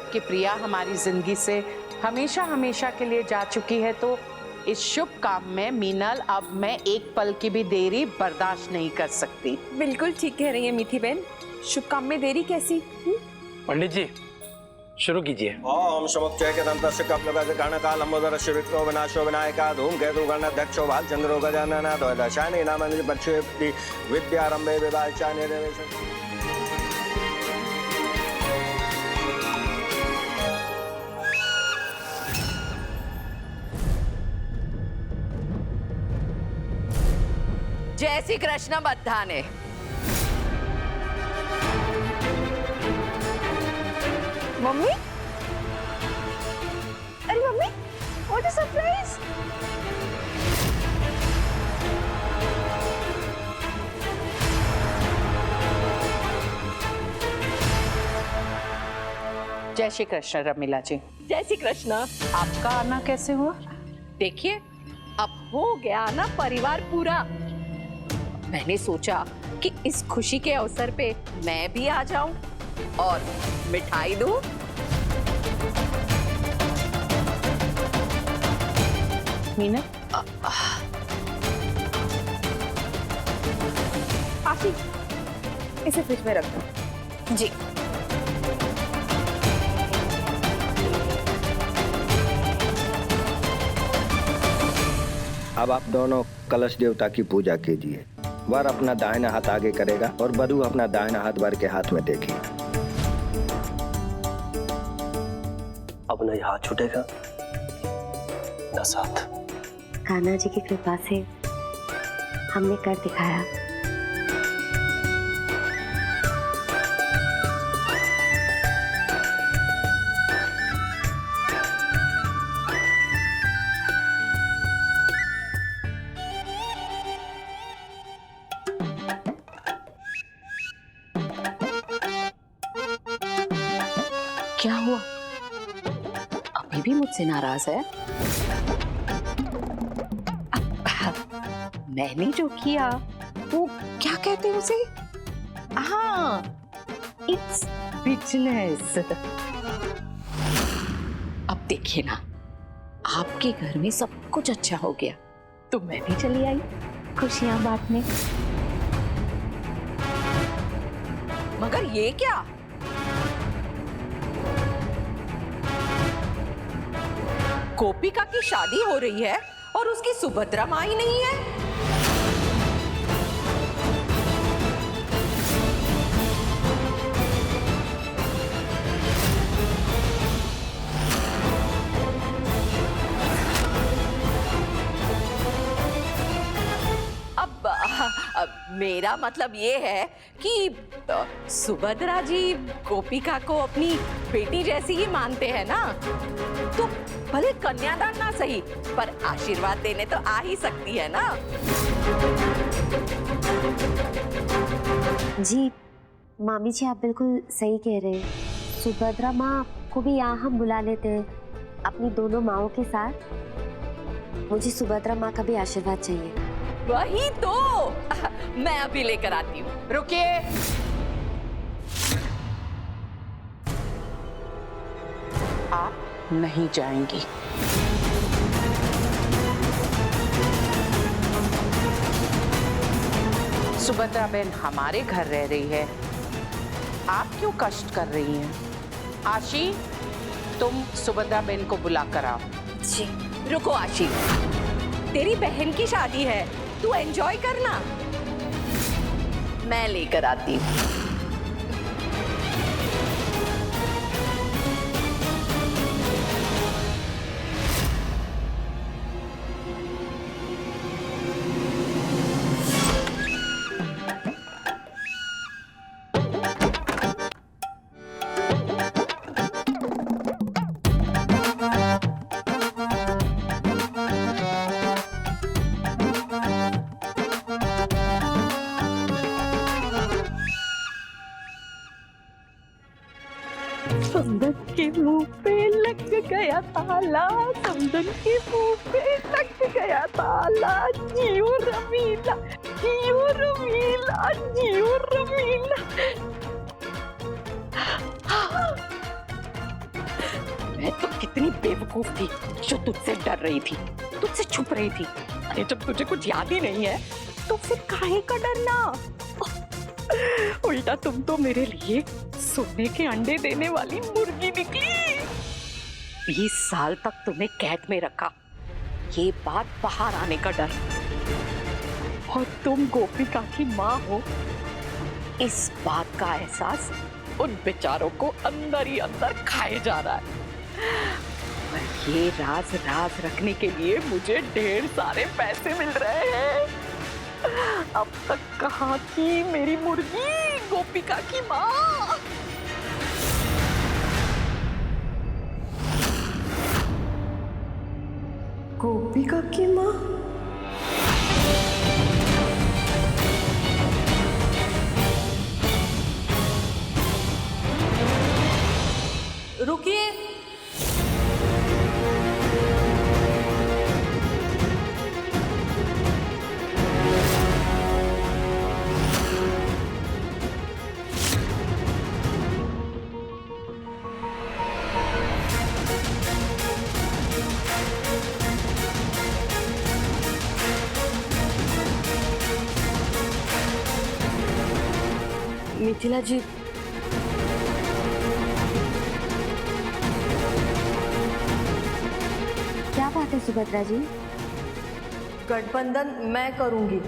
आपकी प्रिया हमारी जिंदगी से हमेशा हमेशा के लिए जा चुकी है, तो इस शुभ काम में मीनल अब मैं एक पल की भी देरी बर्दाश्त नहीं कर सकती। बिल्कुल ठीक कह रही है मीठी बहन, शुभ काम में देरी कैसी? पंडित जी शुरू कीजिए। ओम समुच्चय के दंतस्य कपलगज गणका लंबोदरस्य विक्रो विनाशो विनायका धूमकेतु गणध्यक्षो भालचंद्रो गजानना द्वैदशानि नामानि पक्षे विद्यारंभे विवाचानि देवेश। जय श्री कृष्ण बद्धाने। मम्मी, अरे मम्मी, व्हाट अ सरप्राइज! जय श्री कृष्ण रमीला जी। जय श्री कृष्ण। आपका आना कैसे हुआ? देखिए अब हो गया ना परिवार पूरा। मैंने सोचा कि इस खुशी के अवसर पे मैं भी आ जाऊं और मिठाई दूं। मीनल, आशी, इसे फ्रिज में रख दो। जी। अब आप दोनों कलश देवता की पूजा कीजिए। वर अपना दाहिना हाथ आगे करेगा और वधू अपना दाहिना हाथ वर के हाथ में देखेगी। अब न हाथ छूटेगा न साथ। कान्हा जी की कृपा से हमने कर दिखाया। क्या हुआ? अभी भी मुझसे नाराज है? मैंने जो किया वो क्या कहते हैं उसे? हाँ, इट्स बिजनेस। अब देखिए ना, आपके घर में सब कुछ अच्छा हो गया तो मैं भी चली आई खुशियां बांटने। मगर ये क्या? गोपिका की शादी हो रही है और उसकी सुभद्रा माँ ही नहीं है। अब मेरा मतलब ये है कि सुभद्रा जी गोपिका को अपनी बेटी जैसी ही मानते हैं ना, तो भले कन्यादान ना सही पर आशीर्वाद देने तो आ ही सकती है ना। जी मामी जी, आप बिल्कुल सही कह रहे हैं। सुभद्रा माँ को भी यहाँ हम बुला लेते हैं अपनी दोनों माँओं के साथ। मुझे सुभद्रा माँ का भी आशीर्वाद चाहिए। वही तो मैं अभी लेकर आती हूँ। रुकिए। आप नहीं जाएंगी। सुभद्रा बहन हमारे घर रह रही है, आप क्यों कष्ट कर रही हैं? आशी, तुम सुभद्रा बहन को बुला कर आओ। जी। रुको आशी, तेरी बहन की शादी है, तू एंजॉय करना, मैं लेकर आती हूँ। समदन के मुंह पे लग गया ताला, समदन के मुंह पे लग गया ताला। जियो रमीला, जियो रमीला, जियो रमीला। मैं तो कितनी बेवकूफ थी जो तुझसे डर रही थी, तुझसे छुप रही थी। अरे जब तुझे कुछ याद ही नहीं है तो फिर काहे का डरना? उल्टा तुम तो मेरे लिए सोने के अंडे देने वाली मुर्गी निकली। 20 साल तक तुम्हें कैद में रखा, ये बात बाहर आने का डर, और तुम गोपिका की माँ हो, इस बात का एहसास उन बेचारों को अंदर ही अंदर खाए जा रहा है। और ये राज राज रखने के लिए मुझे ढेर सारे पैसे मिल रहे हैं। अब तक कहाँ थी मेरी मुर्गी गोपिका की माँ? गोपिका की माँ? रुकिए। मिथिला जी, क्या बात है सुभद्रा जी? गठबंधन मैं करूंगी।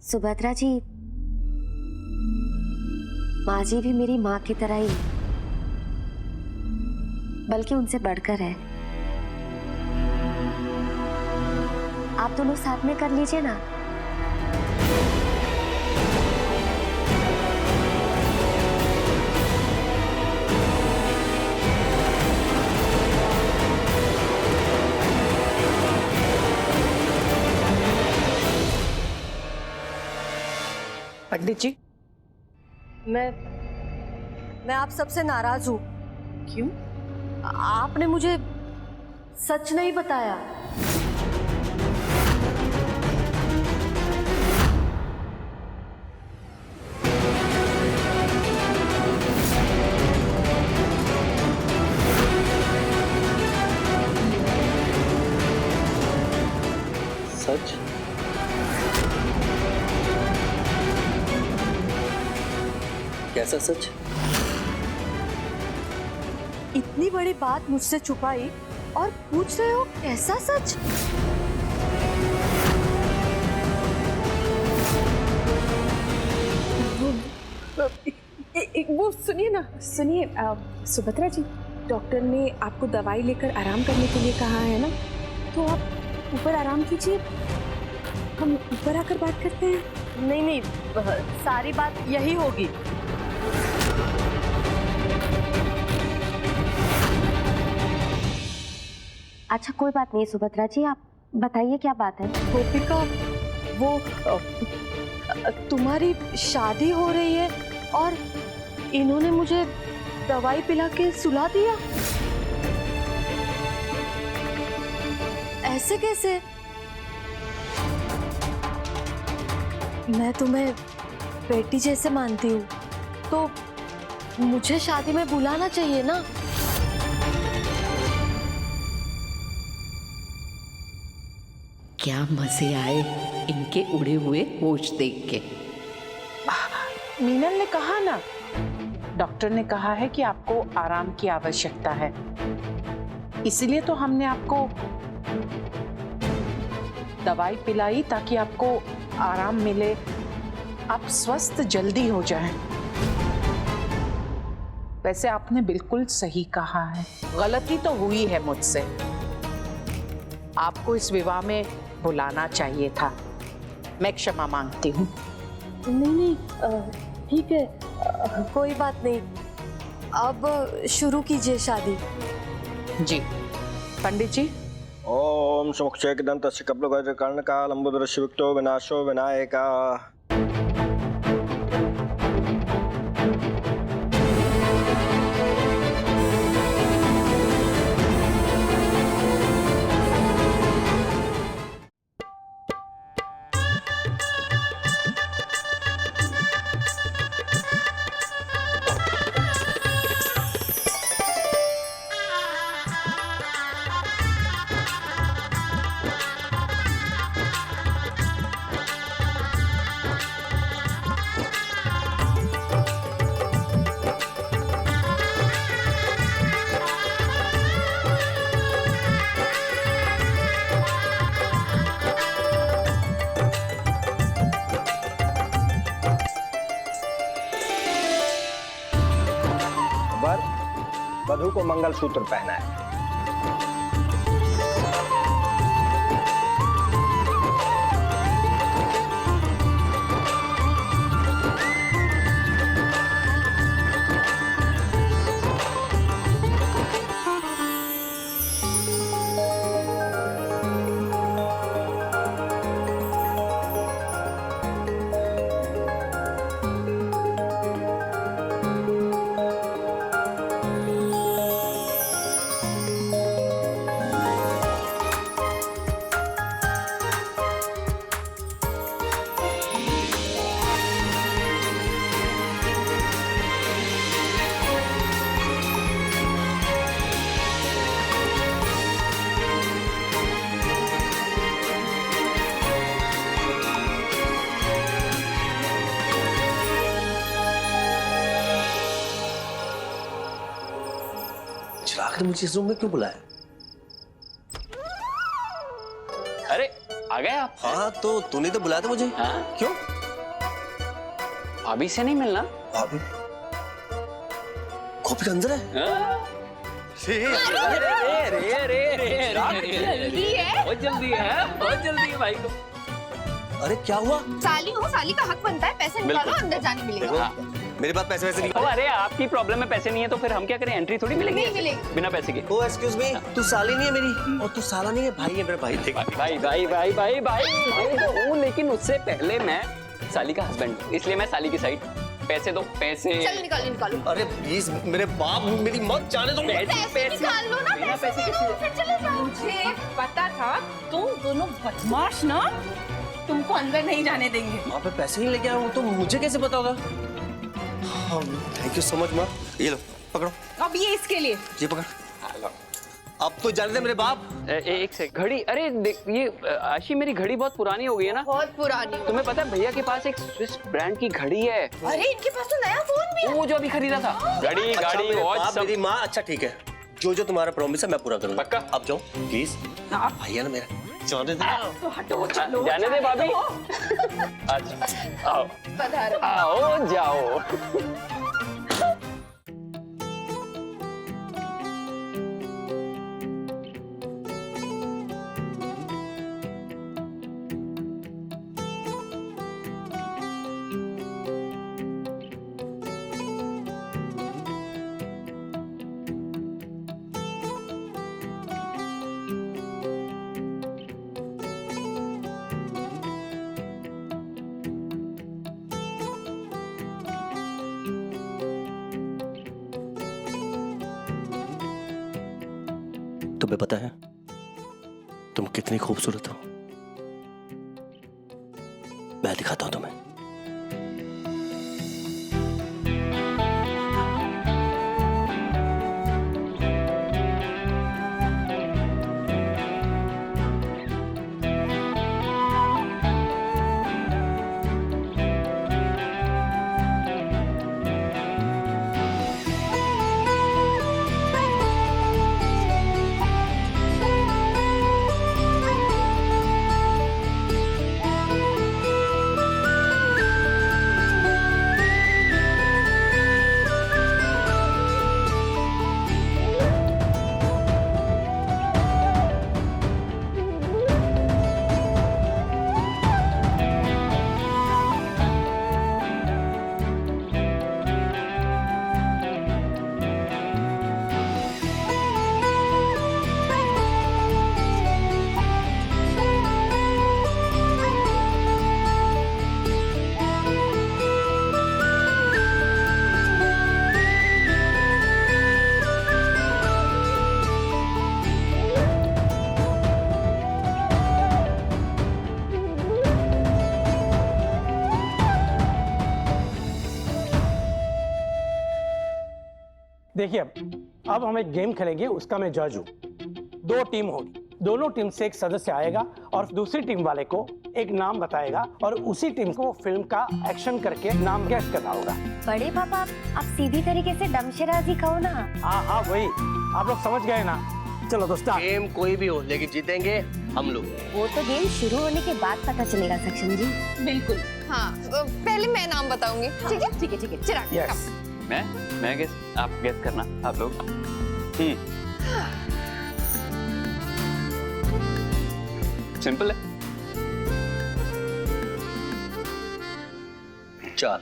सुभद्रा जी, माँ जी भी मेरी माँ की तरह ही, बल्कि उनसे बढ़कर है। आप दोनों साथ में कर लीजिए ना। पंडित जी, मैं आप सबसे नाराज हूं। क्यों? आपने मुझे सच नहीं बताया। सच? कैसा सच? इतनी बड़ी बात मुझसे छुपाई और पूछ रहे हो कैसा सच? वो सुनिए ना, सुनिए सुभद्रा जी, डॉक्टर ने आपको दवाई लेकर आराम करने के लिए कहा है ना, तो आप ऊपर आराम कीजिए, हम ऊपर आकर बात करते हैं। नहीं नहीं, सारी बात यही होगी। अच्छा कोई बात नहीं सुभद्रा जी, आप बताइए क्या बात है। गोपिका, वो तुम्हारी शादी हो रही है और इन्होंने मुझे दवाई पिला के सुला दिया। ऐसे कैसे? मैं तुम्हें बेटी जैसे मानती हूँ, तो मुझे शादी में बुलाना चाहिए ना। क्या मजे आए इनके उड़े हुए होश देख के। मीनल ने कहा ना, डॉक्टर ने कहा है कि आपको आराम की आवश्यकता है, इसीलिए तो हमने आपको दवाई पिलाई ताकि आपको आराम मिले, आप स्वस्थ जल्दी हो जाएं। वैसे आपने बिल्कुल सही कहा है, गलती तो हुई है मुझसे, आपको इस विवाह में बुलाना चाहिए था। मैं क्षमा मांगती हूँ। नहीं, ठीक है, कोई बात नहीं। अब शुरू कीजिए शादी। जी पंडित जी। ओम समुक्षेकदन्तस्य कपिलगजकर्णकालम्बोदरस्य विक्तो विनाशो विनायका। वधू को मंगलसूत्र पहनाए। चिराग ने मुझे इस रूम में क्यों बुलाया? अरे आ गए आप? हाँ तो तूने तो बुलाया था मुझे। हाँ? क्यों? भाभी से नहीं मिलना? भाभी कॉपी अंदर है। हाँ? जल्दी है। बहुत जल्दी है, बहुत जल्दी है भाई को। अरे क्या हुआ? साली हो, साली का हक बनता है, पैसे निकालो, अंदर जाने मिलेगा। हाँ। मेरे पास पैसे वैसे नहीं। ओ, अरे आपकी प्रॉब्लम में पैसे नहीं है तो फिर हम क्या करें? एंट्री थोड़ी मिलेगी? नहीं मिलेगी। बिना पैसे के। ओ एक्सक्यूज मी, तू साली नहीं है मेरी और तू साला नहीं है, भाई है मेरा भाई। देख भाई भाई भाई भाई भाई तो हूँ, लेकिन उससे पहले मैं साली का हस्बैंड हूँ, इसलिए मैं साली की साइड। पैसे दो, पैसे। चल निकालो निकालो। अरे प्लीज मेरे बाप मेरी मत जाने दो। पैसे निकाल लो ना, बिना पैसे पैसे फिर चले जाओ। मुझे पता था तुम दोनों बदमाश ना, तुमको अंदर नहीं जाने देंगे। वहाँ पे पैसे नहीं लेके आया हूँ तो मुझे कैसे पता होगा? थैंक यू सो मच माँ। ये लो पकड़ो। अब ये इसके लिए। ये पकड़। अब तो जाने दे मेरे बाप। एक सेकंड। घड़ी, अरे देख ये आशी, मेरी घड़ी बहुत पुरानी हो गई है ना। बहुत पुरानी। तुम्हें पता है भैया के पास एक स्विस ब्रांड की घड़ी है। अरे इनके पास तो नया फोन भी है। वो जो अभी खरीदा था। घड़ी अच्छा, गाड़ी मेरे वॉच बाप, सब। मेरी माँ। अच्छा ठीक है, जो जो तुम्हारा प्रॉमिस है मैं पूरा करूंगा। पक्का? अब जाओ प्लीज। भैया ना मेरा जाने दे। तो हटो, चलो। जाने दे भाभी। अच्छा आओ पधारो। आओ जाओ। तुम्हें पता है तुम कितनी खूबसूरत हो? मैं दिखाता हूं तुम्हें। देखिए अब हम एक गेम खेलेंगे, उसका मैं जज हूँ। 2 टीम होगी, दोनों टीम से एक सदस्य आएगा और दूसरी टीम वाले को एक नाम बताएगा और उसी टीम को फिल्म का एक्शन करके नाम गेस करना होगा। बड़े पापा आप सीधी तरीके से दमशराजी कहो ना। हाँ वही, आप लोग समझ गए ना। चलो दोस्तों, गेम कोई भी हो लेकिन जीतेंगे हम लोग। वो तो गेम शुरू होने के बाद पता चलेगा सक्षम जी। बिल्कुल। हाँ पहले मैं नाम बताऊंगी। ठीक है ठीक है ठीक है। चिराग यस मैं गेस, आप गेस करना आप लोग। सिंपल है। 4।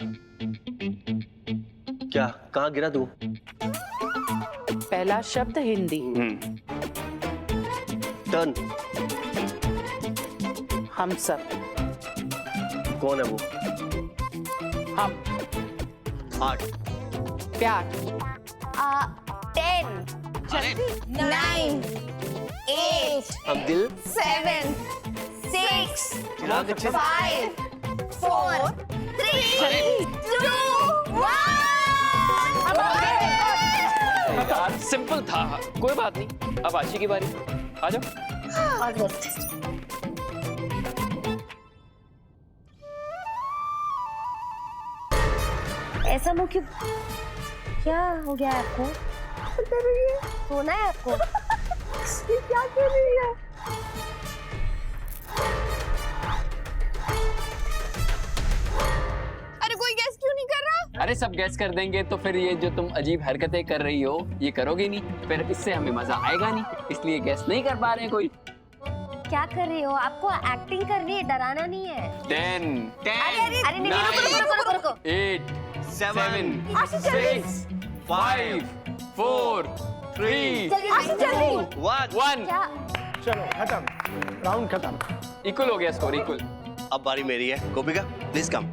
क्या, कहाँ गिरा तू? पहला शब्द हिंदी, टर्न। हम सब, कौन है वो? हम, 8। प्यार, 10 9 8 अब दिल। 7 6 चिराग अच्छे से। 5 4 3 2 1। यार सिंपल था, कोई बात नहीं। अब आशी की बारी, आ जाओ। All best. ऐसा मुंह क्यों? क्या हो गया आपको? सोना है आपको? ये क्या कर रही है? अरे कोई गैस क्यों नहीं कर रहा? अरे सब गैस कर देंगे तो फिर ये जो तुम अजीब हरकतें कर रही हो ये करोगे नहीं, फिर इससे हमें मजा आएगा नहीं, इसलिए गैस नहीं कर पा रहे हैं कोई। क्या कर रही हो? आपको एक्टिंग करनी है, डराना नहीं है। 10 अरे नहीं, रुको। 8 7 आशी जल्दी। 6 5 4 3 आशी जल्दी। 1। क्या? चलो खत्म, राउंड खत्म। इक्वल हो गया स्कोर, इक्वल। अब बारी मेरी है। गोपिका प्लीज कम।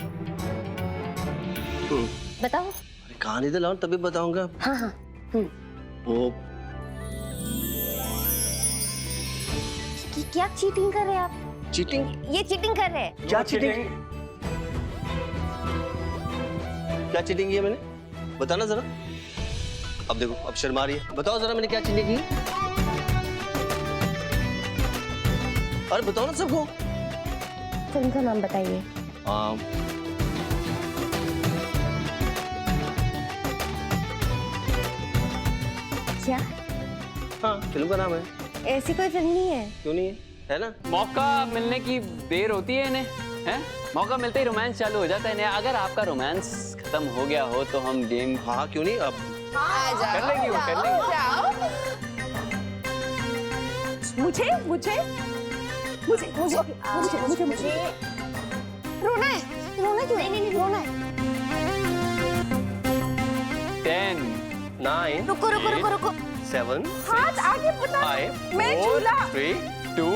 बताओ। अरे कहानी तो लाओ तभी बताऊंगा। हाँ हाँ। वो क्या चीटिंग कर रहे हैं आप? चीटिंग? ये चीटिंग कर रहे हैं। क्या चीटिंग? क्या चीटिंग की है मैंने? बताना जरा। अब देखो, अब शर्मा रही है। बताओ जरा मैंने क्या चीटिंग की? अरे बताओ ना सबको। फिल्म का नाम बताइए। क्या? हाँ, फिल्म का नाम है। ऐसी कोई फिल्म नहीं है। क्यों नहीं है? है ना? मौका मिलने की देर होती है इन्हें, हैं? मौका मिलते ही रोमांस चालू हो जाता है इन्हें। अगर आपका रोमांस खत्म हो गया हो तो हम गेम हाँ क्यों नहीं? अब कर लेंगे, वो कर लेंगे। मुझे रोना है क्यों? नहीं रोना है। 10 9 रुको 7 हाथ आगे बढ़ा। 5 मैं 4 झूला। 3 2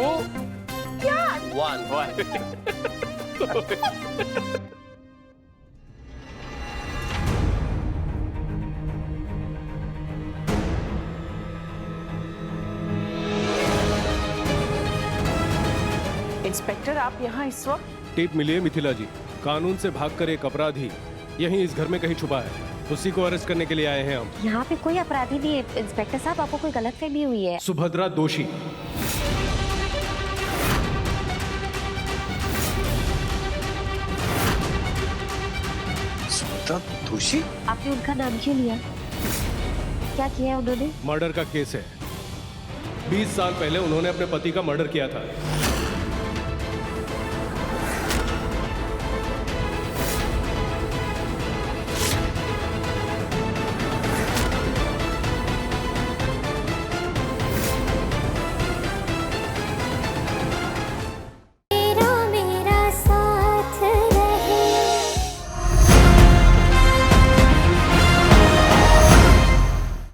1। 1। इंस्पेक्टर आप यहाँ इस वक्त? टिप मिली है मिथिला जी, कानून से भागकर एक अपराधी यहीं इस घर में कहीं छुपा है, उसी को अरेस्ट करने के लिए आए हैं हम। यहाँ पे कोई अपराधी नहीं है इंस्पेक्टर साहब, आपको कोई गलतफहमी हुई है। सुभद्रा दोषी। सुभद्रा दोषी? आपने उनका नाम क्यों लिया? क्या किया उन्होंने? मर्डर का केस है। 20 साल पहले उन्होंने अपने पति का मर्डर किया था।